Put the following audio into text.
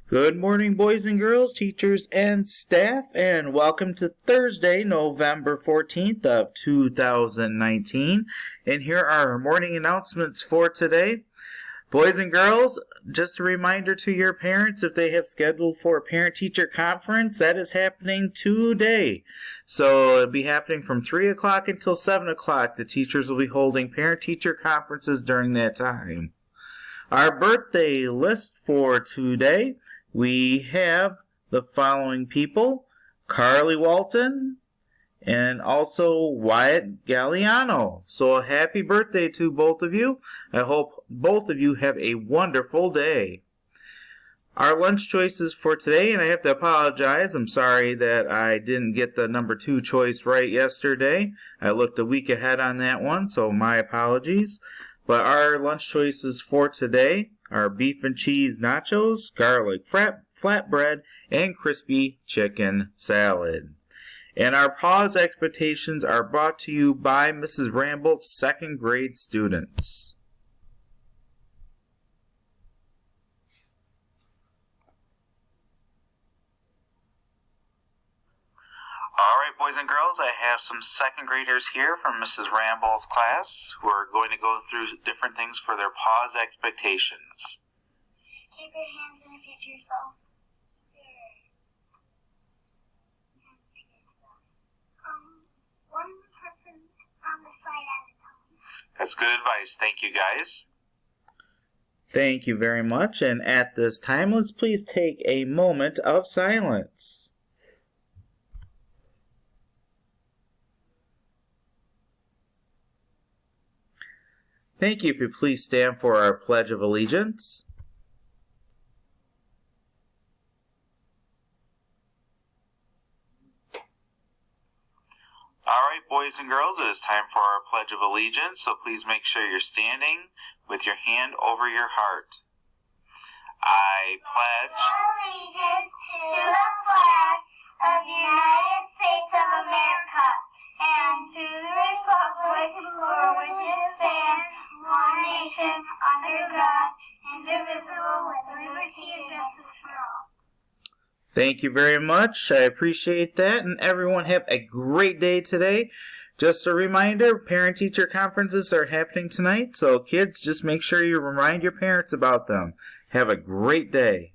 Good morning, boys and girls, teachers and staff, and welcome to Thursday, November 14th of 2019. And here are our morning announcements for today. Boys and girls, just a reminder to your parents, if they have scheduled for a parent-teacher conference, that is happening today. So it'll be happening from 3 o'clock until 7 o'clock. The teachers will be holding parent-teacher conferences during that time. Our birthday list for today, we have the following people: Carly Walton and also Wyatt Galliano. So a happy birthday to both of you. I hope both of you have a wonderful day. Our lunch choices for today, and I have to apologize. I'm sorry that I didn't get the number 2 choice right yesterday. I looked a week ahead on that one, so my apologies. But our lunch choices for today are beef and cheese nachos, garlic flatbread, and crispy chicken salad. And our pause expectations are brought to you by Mrs. Ramble's second grade students. Alright, boys and girls, I have some second graders here from Mrs. Ramble's class who are going to go through different things for their pause expectations. Keep your hands in a fit to yourself. One person on the slide at a time. That's good advice. Thank you, guys. Thank you very much. And at this time, let's please take a moment of silence. Thank you. If you please stand for our Pledge of Allegiance. Alright, boys and girls, it is time for our Pledge of Allegiance, so please make sure you're standing with your hand over your heart. I pledge Allegiance to the flag of the United States of America and to the republic for which it stands, one nation, under God, indivisible, with liberty and justice for all. Thank you very much. I appreciate that. And everyone have a great day today. Just a reminder, parent-teacher conferences are happening tonight. So kids, just make sure you remind your parents about them. Have a great day.